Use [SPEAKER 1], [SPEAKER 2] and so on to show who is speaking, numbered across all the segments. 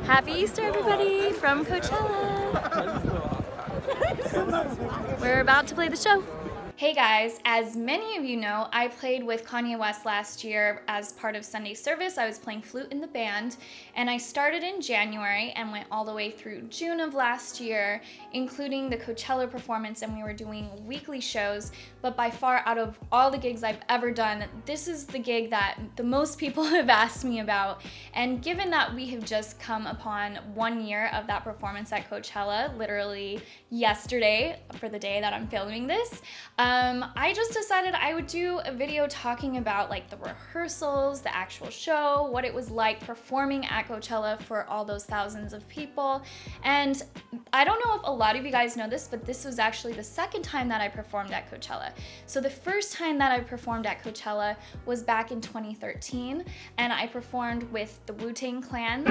[SPEAKER 1] Happy Easter, everybody, from Coachella. We're about to play the show. Hey guys, as many of you know, I played with Kanye West last year as part of Sunday service. I was playing flute in the band, and I started in January and went all the way through June of last year, including the Coachella performance, and we were doing weekly shows. But by far, out of all the gigs I've ever done, this is the gig that the most people have asked me about. And given that we have just come upon 1 year of that performance at Coachella, literally yesterday for the day that I'm filming this, I just decided I would do a video talking about like the rehearsals, the actual show, what it was like performing at Coachella for all those thousands of people. And I don't know if a lot of you guys know this, but this was actually the second time that I performed at Coachella. So the first time that I performed at Coachella was back in 2013, and I performed with the Wu Tang Clan.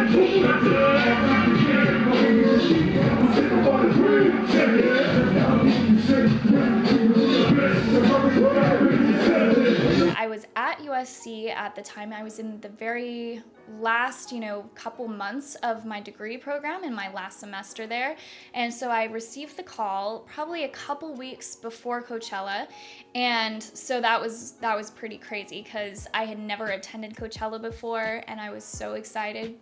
[SPEAKER 1] I was at USC at the time. I was in the very last, couple months of my degree program in my last semester there. And so I received the call probably a couple weeks before Coachella. And so that was pretty crazy because I had never attended Coachella before, and I was so excited,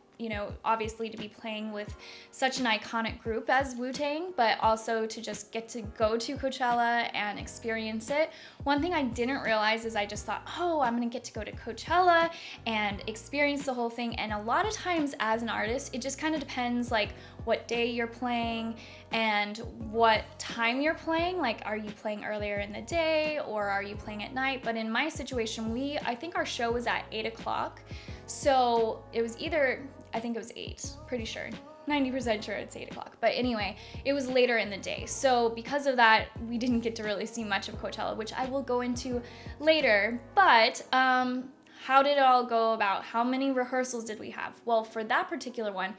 [SPEAKER 1] obviously to be playing with such an iconic group as Wu Tang, but also to just get to go to Coachella and experience it. One thing I didn't realize is I just thought, oh, I'm gonna get to go to Coachella and experience the whole thing. And a lot of times as an artist, it just kind of depends like what day you're playing and what time you're playing. Like, are you playing earlier in the day or are you playing at night? But in my situation, I think our show was at 8 o'clock. So it was I think it was 8, pretty sure. 90% sure it's 8 o'clock. But anyway, it was later in the day. So because of that, we didn't get to really see much of Coachella, which I will go into later. But how did it all go about? How many rehearsals did we have? Well, for that particular one,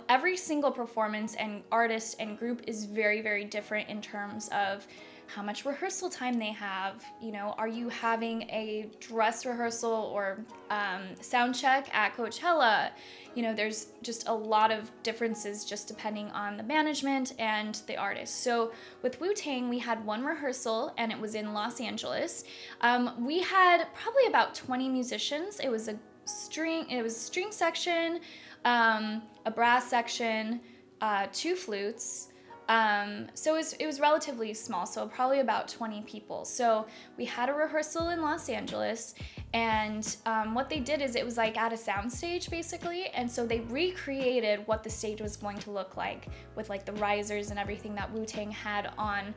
[SPEAKER 1] every single performance and artist and group is very, very different in terms of how much rehearsal time they have. Are you having a dress rehearsal or sound check at Coachella? There's just a lot of differences just depending on the management and the artist. So with Wu Tang, we had one rehearsal and it was in Los Angeles. We had probably about 20 musicians. It was string section, a brass section, 2 flutes. So it was relatively small, so probably about 20 people. So we had a rehearsal in Los Angeles, and what they did is it was like at a soundstage basically, and so they recreated what the stage was going to look like with like the risers and everything that Wu Tang had on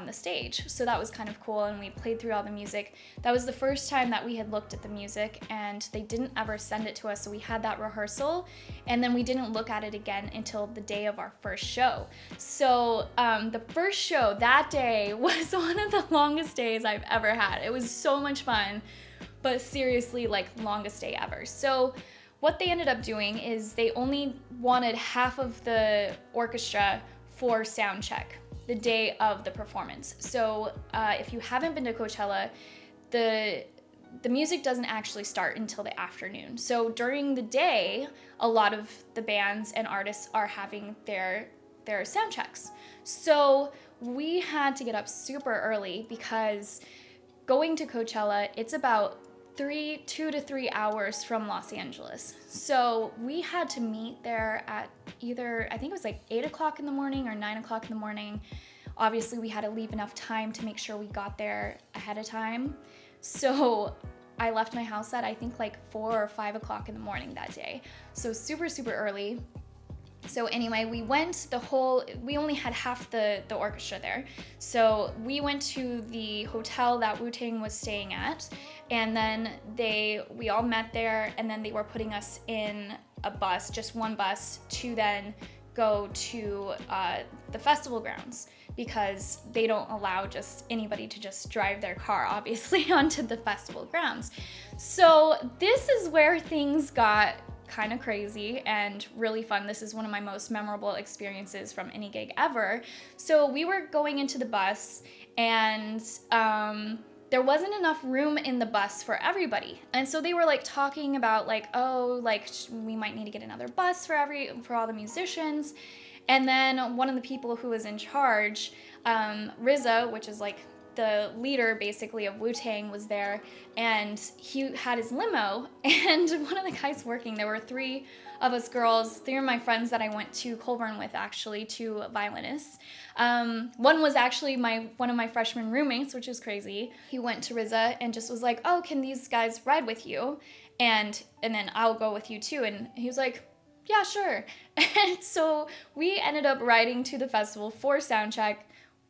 [SPEAKER 1] the stage. So that was kind of cool, and we played through all the music. That was the first time that we had looked at the music, and they didn't ever send it to us, so we had that rehearsal, and then we didn't look at it again until the day of our first show. So the first show that day was one of the longest days I've ever had. It was so much fun, but seriously, like, longest day ever. So what they ended up doing is they only wanted half of the orchestra for sound check the day of the performance. So if you haven't been to Coachella, the music doesn't actually start until the afternoon. So during the day, a lot of the bands and artists are having their sound checks. So we had to get up super early because going to Coachella, it's about 2 to 3 hours from Los Angeles. So we had to meet there at either, I think it was like 8 o'clock in the morning or 9 o'clock in the morning. Obviously, we had to leave enough time to make sure we got there ahead of time. So I left my house at, I think, like 4 or 5 o'clock in the morning that day. So super, super early. So anyway, we only had half the orchestra there. So we went to the hotel that Wu Tang was staying at, and then we all met there, and then they were putting us in a bus, just one bus, to then go to the festival grounds, because they don't allow just anybody to just drive their car, obviously, onto the festival grounds. So this is where things got kind of crazy and really fun. This is one of my most memorable experiences from any gig ever. So we were going into the bus, and there wasn't enough room in the bus for everybody. And so they were like talking about like, oh, like we might need to get another bus for all the musicians. And then one of the people who was in charge, RZA, which is like the leader basically of Wu Tang, was there, and he had his limo, and one of the guys working, there were three of us girls, three of my friends that I went to Colburn with, actually, two violinists. One was actually one of my freshman roommates, which is crazy. He went to RZA and just was like, oh, can these guys ride with you? And then I'll go with you too. And he was like, yeah, sure. And so we ended up riding to the festival for soundcheck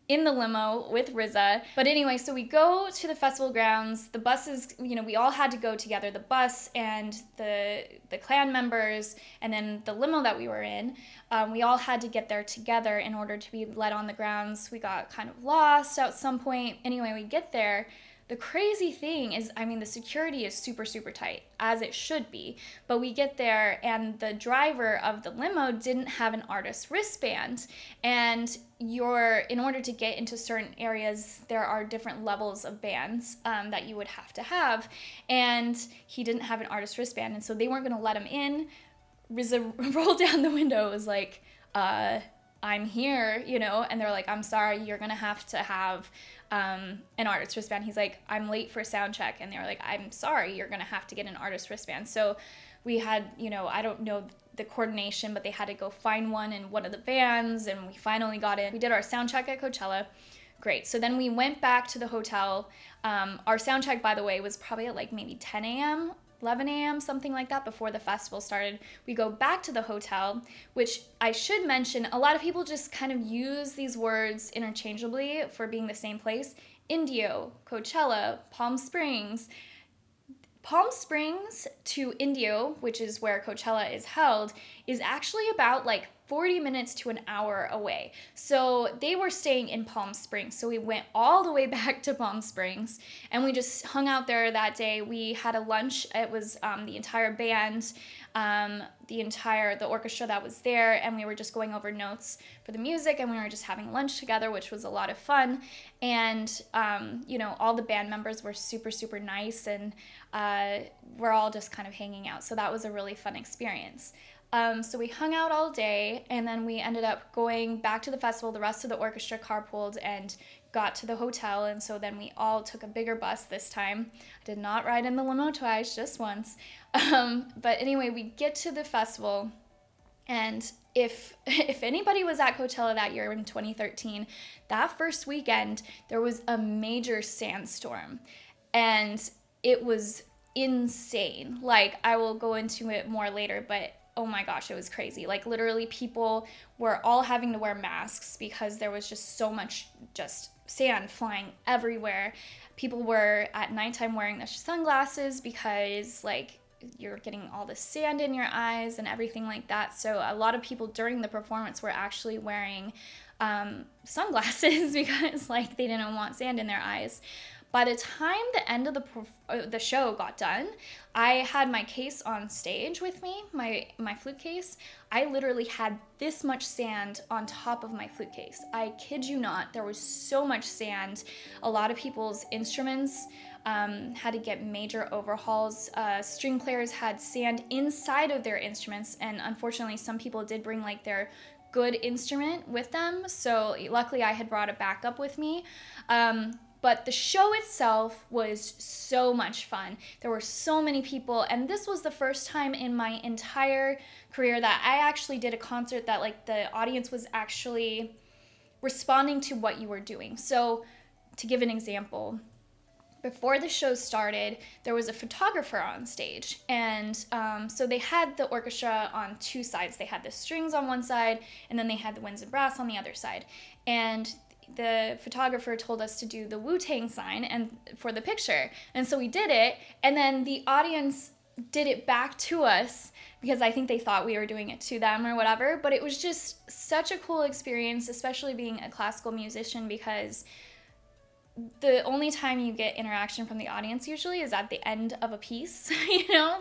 [SPEAKER 1] in the limo with RZA. But anyway, so we go to the festival grounds. The buses, we all had to go together. The bus and the clan members, and then the limo that we were in, we all had to get there together in order to be let on the grounds. We got kind of lost at some point. Anyway, we get there. The crazy thing is, the security is super, super tight, as it should be. But we get there, and the driver of the limo didn't have an artist wristband. And in order to get into certain areas, there are different levels of bands that you would have to have. And he didn't have an artist wristband, and so they weren't going to let him in. RZA rolled down the window, was like, I'm here, and they're like, I'm sorry, you're going to have an artist wristband. He's like, I'm late for sound check. And they were like, I'm sorry, you're going to have to get an artist wristband. So we had, I don't know the coordination, but they had to go find one in one of the vans, and we finally got in. We did our sound check at Coachella. Great. So then we went back to the hotel. Our sound check, by the way, was probably at like maybe 10 a.m., 11 a.m., something like that, before the festival started. We go back to the hotel, which I should mention, a lot of people just kind of use these words interchangeably for being the same place. Indio, Coachella, Palm Springs. Palm Springs to Indio, which is where Coachella is held, is actually about like 40 minutes to an hour away. So they were staying in Palm Springs. So we went all the way back to Palm Springs, and we just hung out there that day. We had a lunch. It was the entire band, the orchestra that was there, and we were just going over notes for the music, and we were just having lunch together, which was a lot of fun. And, all the band members were super, super nice, and we're all just kind of hanging out. So that was a really fun experience. So we hung out all day, and then we ended up going back to the festival. The rest of the orchestra carpooled and got to the hotel, and so then we all took a bigger bus this time. I did not ride in the limo twice, just once. But anyway, we get to the festival, and if anybody was at Coachella that year in 2013, that first weekend, there was a major sandstorm, and it was insane. Like, I will go into it more later, but oh my gosh, it was crazy. Like, literally, people were all having to wear masks because there was just so much just sand flying everywhere. People were at nighttime wearing their sunglasses because, like, you're getting all the sand in your eyes and everything like that. So a lot of people during the performance were actually wearing sunglasses because, like, they didn't want sand in their eyes. By the time the end of the show got done, I had my case on stage with me, my flute case. I literally had this much sand on top of my flute case. I kid you not, there was so much sand. A lot of people's instruments had to get major overhauls. String players had sand inside of their instruments, and unfortunately some people did bring like their good instrument with them. So luckily I had brought it back up with me. But the show itself was so much fun. There were so many people, and this was the first time in my entire career that I actually did a concert that, like, the audience was actually responding to what you were doing. So, to give an example, before the show started, there was a photographer on stage, and so they had the orchestra on two sides. They had the strings on one side, and then they had the winds and brass on the other side. And the photographer told us to do the Wu Tang sign and for the picture. And so we did it, and then the audience did it back to us because I think they thought we were doing it to them or whatever. But it was just such a cool experience, especially being a classical musician, because the only time you get interaction from the audience usually is at the end of a piece,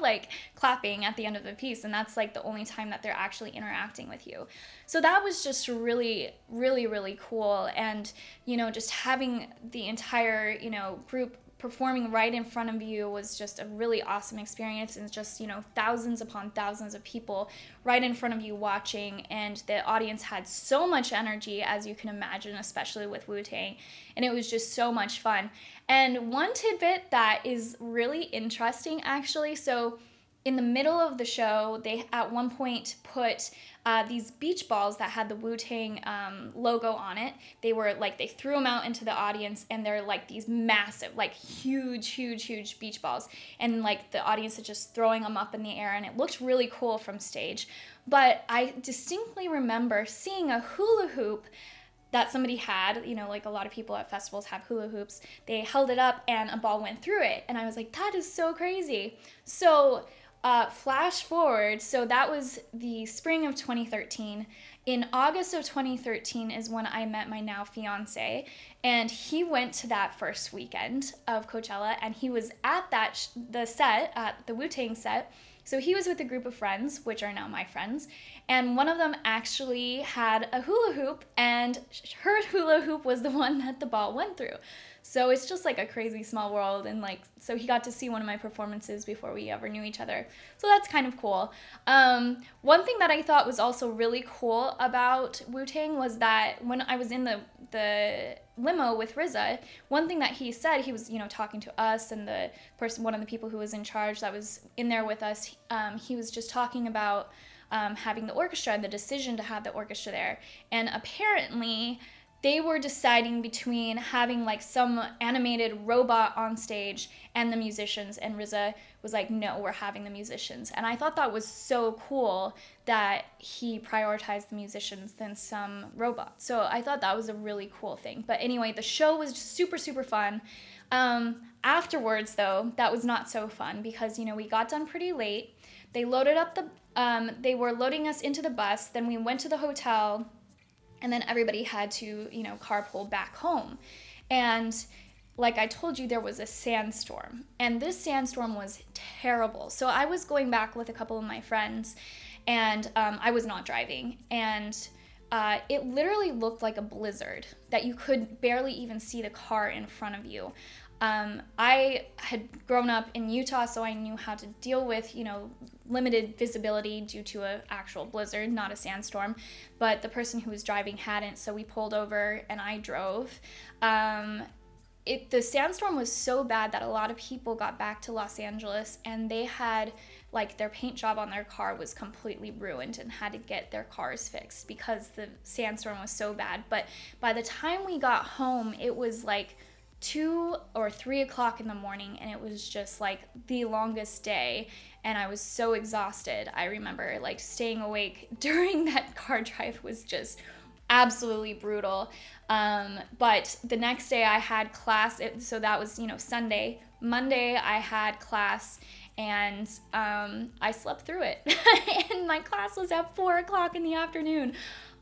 [SPEAKER 1] like clapping at the end of the piece. And that's like the only time that they're actually interacting with you. So that was just really, really, really cool. And, just having the entire, group performing right in front of you was just a really awesome experience, and just, thousands upon thousands of people right in front of you watching, and the audience had so much energy, as you can imagine, especially with Wu-Tang, and it was just so much fun. And one tidbit that is really interesting, actually, so in the middle of the show, they at one point put these beach balls that had the Wu-Tang logo on it. They threw them out into the audience, and they're like these massive, like huge beach balls. And like the audience is just throwing them up in the air, and it looked really cool from stage. But I distinctly remember seeing a hula hoop that somebody had, like a lot of people at festivals have hula hoops. They held it up and a ball went through it. And I was like, that is so crazy. So flash forward, so that was the spring of 2013. In August of 2013 is when I met my now fiance, and he went to that first weekend of Coachella, and he was at the Wu-Tang set. So he was with a group of friends, which are now my friends, and one of them actually had a hula hoop, and her hula hoop was the one that the ball went through. So it's just like a crazy small world, and so he got to see one of my performances before we ever knew each other. So that's kind of cool. One thing that I thought was also really cool about Wu-Tang was that when I was in the limo with RZA, one thing that he said, he was, talking to us and one of the people who was in charge that was in there with us, he was just talking about having the orchestra and the decision to have the orchestra there. And apparently they were deciding between having some animated robot on stage and the musicians, and RZA was like, no, we're having the musicians. And I thought that was so cool that he prioritized the musicians than some robots. So I thought that was a really cool thing. But anyway, the show was just super, super fun. Afterwards, though, that was not so fun because, we got done pretty late. They loaded up they were loading us into the bus. Then we went to the hotel, and then everybody had to, carpool back home. And like I told you, there was a sandstorm. And this sandstorm was terrible. So I was going back with a couple of my friends, and I was not driving. And it literally looked like a blizzard that you could barely even see the car in front of you. I had grown up in Utah, so I knew how to deal with, limited visibility due to an actual blizzard, not a sandstorm. But the person who was driving hadn't, so we pulled over and I drove. The sandstorm was so bad that a lot of people got back to Los Angeles, and they had, their paint job on their car was completely ruined and had to get their cars fixed because the sandstorm was so bad. But by the time we got home, it was 2 or 3 o'clock in the morning, and it was just the longest day, and I was so exhausted. I remember staying awake during that car drive was just absolutely brutal. But the next day I had class, so that was Sunday. Monday I had class, and I slept through it. And my class was at 4 o'clock in the afternoon.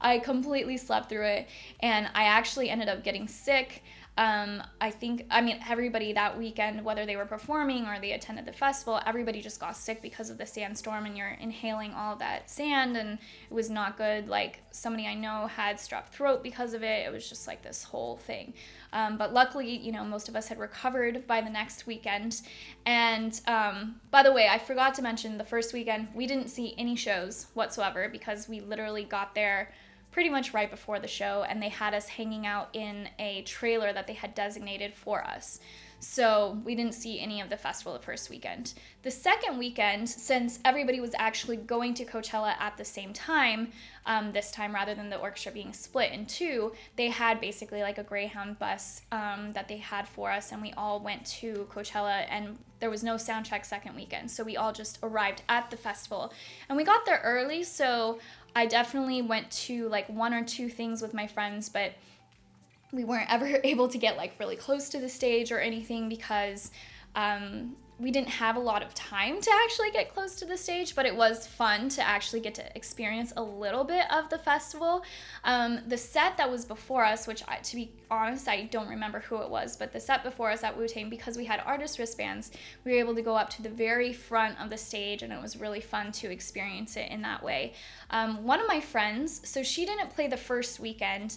[SPEAKER 1] I completely slept through it, and I actually ended up getting sick. Everybody that weekend, whether they were performing or they attended the festival, everybody just got sick because of the sandstorm, and you're inhaling all that sand, and it was not good. Somebody I know had strep throat because of it. It was just this whole thing. But luckily, most of us had recovered by the next weekend. And by the way, I forgot to mention the first weekend, we didn't see any shows whatsoever because we literally got there pretty much right before the show, and they had us hanging out in a trailer that they had designated for us. So we didn't see any of the festival the first weekend. The second weekend, since everybody was actually going to Coachella at the same time, this time rather than the orchestra being split in two, they had basically a Greyhound bus that they had for us, and we all went to Coachella, and there was no sound check second weekend. So we all just arrived at the festival, and we got there early, so I definitely went to 1 or 2 things with my friends, but we weren't ever able to get really close to the stage or anything because we didn't have a lot of time to actually get close to the stage, but it was fun to actually get to experience a little bit of the festival. The set that was before us, which to be honest, I don't remember who it was, but the set before us at Wu-Tang, because we had artist wristbands, we were able to go up to the very front of the stage, and it was really fun to experience it in that way. One of my friends, so she didn't play the first weekend,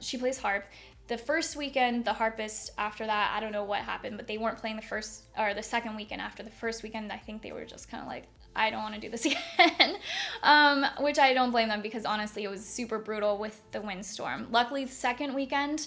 [SPEAKER 1] she plays harp. the first weekend, the harpist after that, I don't know what happened, but they weren't playing the second weekend after the first weekend. I think they were just kind of like, I don't want to do this again, which I don't blame them, because honestly, it was super brutal with the windstorm. Luckily, the second weekend,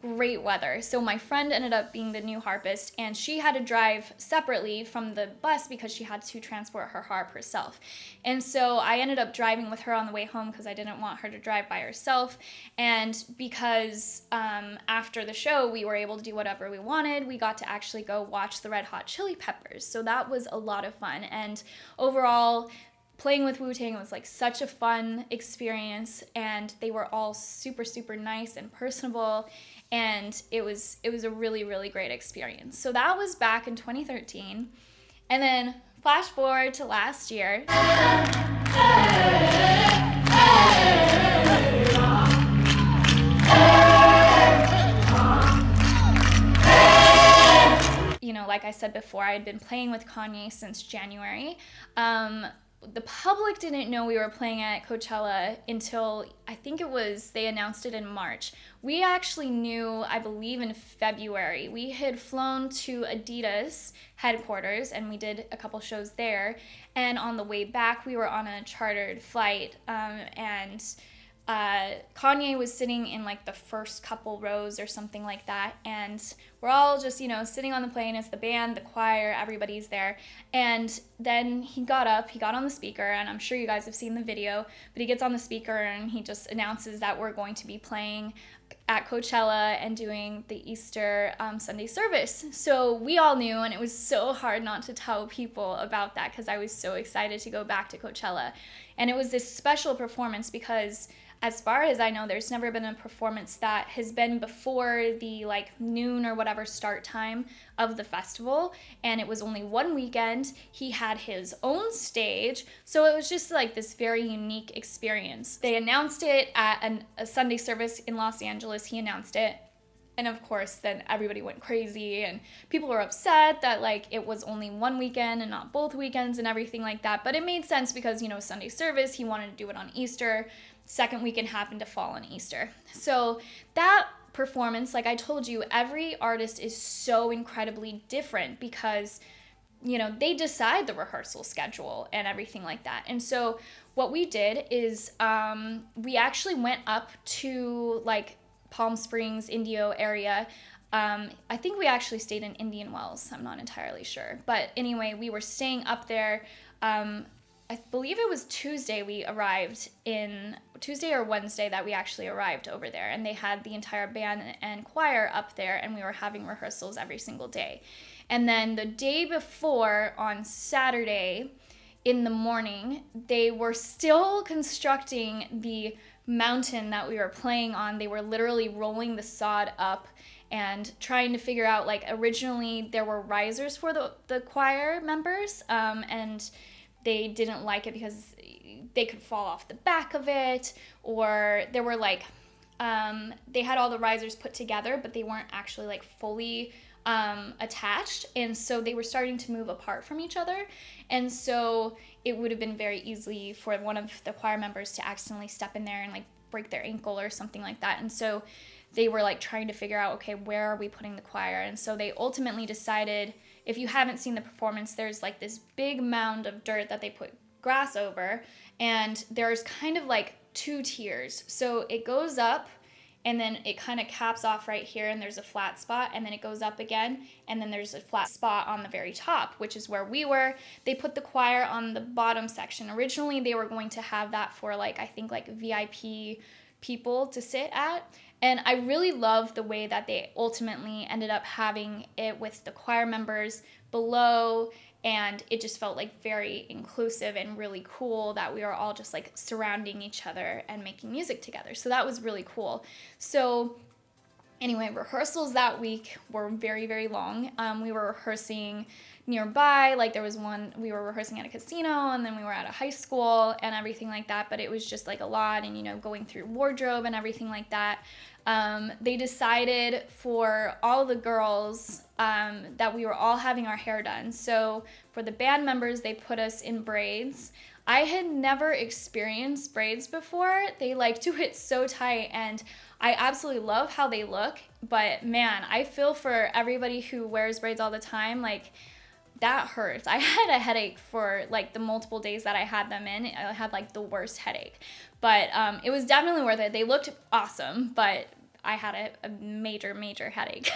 [SPEAKER 1] great weather. So my friend ended up being the new harpist, and she had to drive separately from the bus because she had to transport her harp herself. And so I ended up driving with her on the way home because I didn't want her to drive by herself. And because after the show we were able to do whatever we wanted, we got to actually go watch the Red Hot Chili Peppers. So that was a lot of fun. And overall, playing with Wu Tang was like such a fun experience, and they were all super, super nice and personable, and it was a really, really great experience. So that was back in 2013. And then flash forward to last year. You know, like I said before, I had been playing with Kanye since January. The public didn't know we were playing at Coachella until I think they announced it in March. We actually knew, I believe, in February. We had flown to Adidas headquarters and we did a couple shows there. And on the way back, we were on a chartered flight, and Kanye was sitting in like the first couple rows or something like that, and we're all just, sitting on the plane. It's the band, the choir, everybody's there. And then he got on the speaker, and I'm sure you guys have seen the video, but he gets on the speaker and he just announces that we're going to be playing at Coachella and doing the Easter Sunday service. So we all knew, and it was so hard not to tell people about that because I was so excited to go back to Coachella. And it was this special performance because, as far as I know, there's never been a performance that has been before the noon or whatever start time of the festival, and it was only one weekend. He had his own stage, so it was just like this very unique experience. They announced it at a Sunday service in Los Angeles. He announced it, and of course then everybody went crazy, and people were upset that it was only one weekend and not both weekends and everything like that. But it made sense because, Sunday service, he wanted to do it on Easter. Second weekend happened to fall on Easter. So that performance, like I told you, every artist is so incredibly different because, they decide the rehearsal schedule and everything like that. And so what we did is we actually went up to Palm Springs, Indio area. I think we actually stayed in Indian Wells. I'm not entirely sure. But anyway, we were staying up there. I believe it was Tuesday or Wednesday that we actually arrived over there, and they had the entire band and choir up there, and we were having rehearsals every single day. And then the day before, on Saturday in the morning, they were still constructing the mountain that we were playing on. They were literally rolling the sod up and trying to figure out, originally there were risers for the choir members, and they didn't like it because they could fall off the back of it, or there were they had all the risers put together, but they weren't actually fully attached, and so they were starting to move apart from each other. And so it would have been very easy for one of the choir members to accidentally step in there and break their ankle or something like that. And so they were trying to figure out, okay, where are we putting the choir? And so they ultimately decided, if you haven't seen the performance, there's this big mound of dirt that they put grass over, and there's kind of two tiers. So it goes up, and then it kind of caps off right here, and there's a flat spot, and then it goes up again, and then there's a flat spot on the very top, which is where we were. They put the choir on the bottom section. Originally, they were going to have that for I think VIP people to sit at. And I really love the way that they ultimately ended up having it with the choir members below, and it just felt very inclusive and really cool that we were all just surrounding each other and making music together. So that was really cool. So anyway, rehearsals that week were very, very long. We were rehearsing nearby, there was one, we were rehearsing at a casino, and then we were at a high school and everything like that, but it was just a lot, and going through wardrobe and everything like that. They decided for all the girls that we were all having our hair done. So for the band members, they put us in braids. I had never experienced braids before. They like do it so tight, and I absolutely love how they look, but man, I feel for everybody who wears braids all the time. Like, that hurts. I had a headache for like the multiple days that I had them in. I had like the worst headache, but it was definitely worth it. They looked awesome, but I had a major, major headache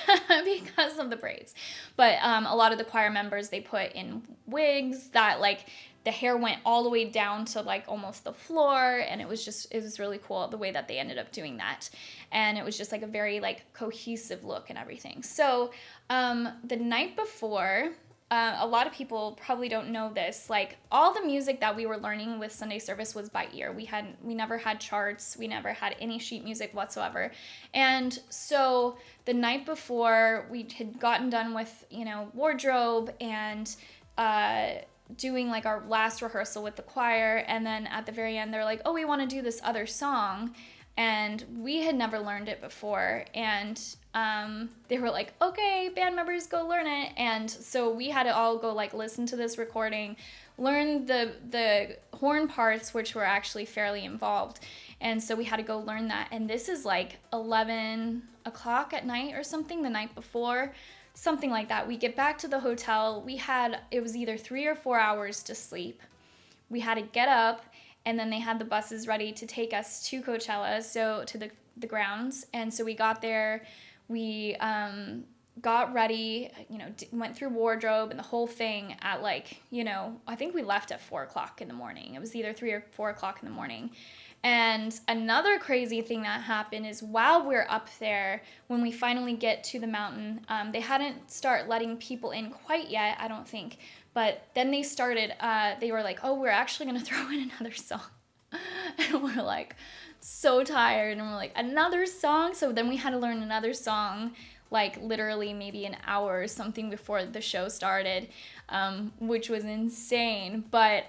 [SPEAKER 1] because of the braids. But a lot of the choir members, they put in wigs that like the hair went all the way down to like almost the floor, and it was really cool the way that they ended up doing that. And it was just like a very like cohesive look and everything. So the night before, a lot of people probably don't know this, like all the music that we were learning with Sunday service was by ear. We never had charts. We never had any sheet music whatsoever. And so the night before, we had gotten done with, wardrobe and doing like our last rehearsal with the choir. And then at the very end, they're like, oh, we want to do this other song. And we had never learned it before. And they were like, okay, band members, go learn it. And so we had to all go like listen to this recording, learn the horn parts, which were actually fairly involved. And so we had to go learn that. And this is like 11 o'clock at night or something, the night before, something like that. We get back to the hotel. It was either 3 or 4 hours to sleep. We had to get up, and then they had the buses ready to take us to Coachella, so to the grounds. And so we got there. We got ready, went through wardrobe and the whole thing at like, I think we left at 4 o'clock in the morning. It was either 3 or 4 o'clock in the morning. And another crazy thing that happened is while we're up there, when we finally get to the mountain, they hadn't start letting people in quite yet, I don't think. But then they started, they were like, oh, we're actually going to throw in another song. And we're like so tired, and we're like, another song? So then we had to learn another song, like literally maybe an hour or something before the show started, which was insane. But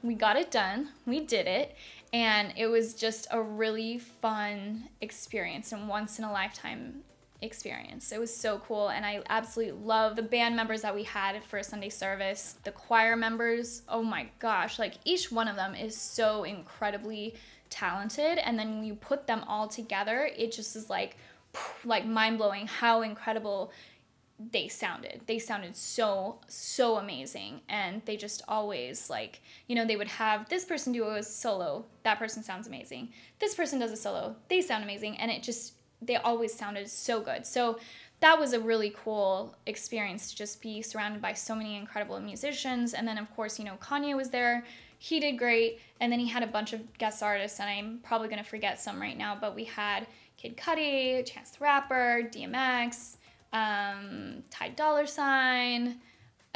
[SPEAKER 1] we got it done. We did it. And it was just a really fun experience and once in a lifetime experience. It was so cool, and I absolutely love the band members that we had for Sunday service. The choir members, oh my gosh, like each one of them is so incredibly talented, and then when you put them all together, it just is like mind-blowing how incredible they sounded. They sounded so amazing, and they just always like, they would have this person do a solo, that person sounds amazing. This person does a solo, they sound amazing, and they always sounded so good. So that was a really cool experience to just be surrounded by so many incredible musicians. And then of course, Kanye was there. He did great. And then he had a bunch of guest artists, and I'm probably going to forget some right now, but we had Kid Cudi, Chance the Rapper, DMX, Ty Dolla $ign.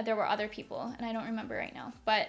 [SPEAKER 1] There were other people, and I don't remember right now. But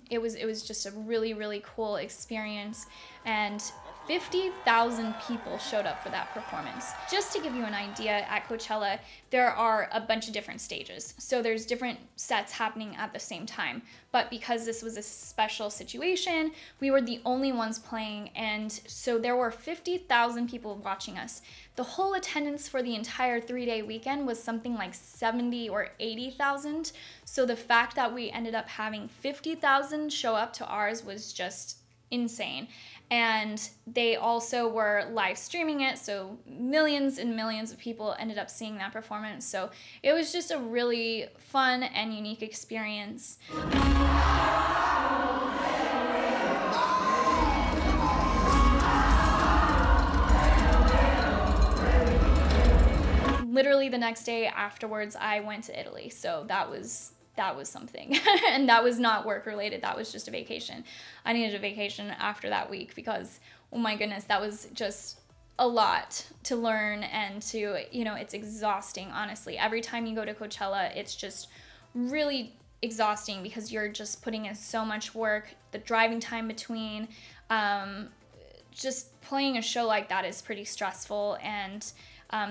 [SPEAKER 1] it was just a really, really cool experience, and 50,000 people showed up for that performance. Just to give you an idea, at Coachella, there are a bunch of different stages. So there's different sets happening at the same time. But because this was a special situation, we were the only ones playing, and so there were 50,000 people watching us. The whole attendance for the entire 3-day weekend was something like 70 or 80,000. So the fact that we ended up having 50,000 show up to ours was just insane. And they also were live streaming it, so millions and millions of people ended up seeing that performance. So it was just a really fun and unique experience. Literally the next day afterwards, I went to Italy, so that was something. And that was not work related. That was just a vacation. I needed a vacation after that week because, oh my goodness, that was just a lot to learn, and to, it's exhausting, honestly. Every time you go to Coachella, it's just really exhausting because you're just putting in so much work. The driving time between, just playing a show like that is pretty stressful, and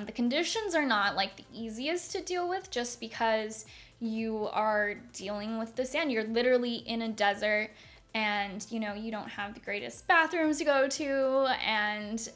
[SPEAKER 1] the conditions are not like the easiest to deal with, just because you are dealing with the sand. You're literally in a desert, and you don't have the greatest bathrooms to go to, and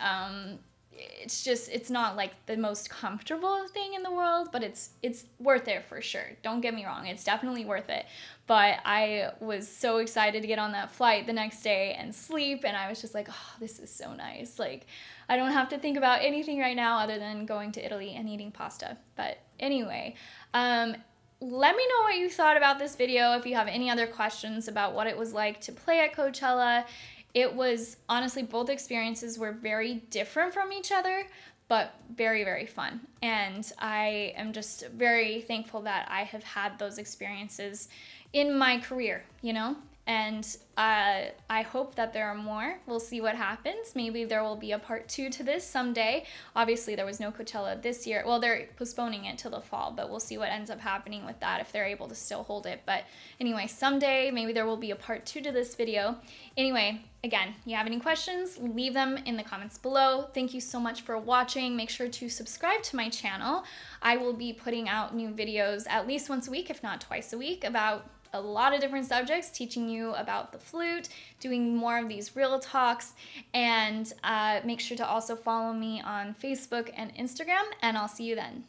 [SPEAKER 1] it's not like the most comfortable thing in the world, but it's worth it for sure. Don't get me wrong, it's definitely worth it. But I was so excited to get on that flight the next day and sleep, and I was just like, oh, this is so nice. Like, I don't have to think about anything right now other than going to Italy and eating pasta. But anyway, let me know what you thought about this video. If you have any other questions about what it was like to play at Coachella. It was, honestly, both experiences were very different from each other, but very, very fun. And I am just very thankful that I have had those experiences in my career, you know? And I hope that there are more. We'll see what happens. Maybe there will be a part 2 to this someday. Obviously, there was no Coachella this year. Well, they're postponing it till the fall, but we'll see what ends up happening with that, if they're able to still hold it. But anyway, someday, maybe there will be a part 2 to this video. Anyway, again, you have any questions, leave them in the comments below. Thank you so much for watching. Make sure to subscribe to my channel. I will be putting out new videos at least once a week, if not twice a week, about a lot of different subjects, teaching you about the flute, doing more of these real talks, and make sure to also follow me on Facebook and Instagram, and I'll see you then.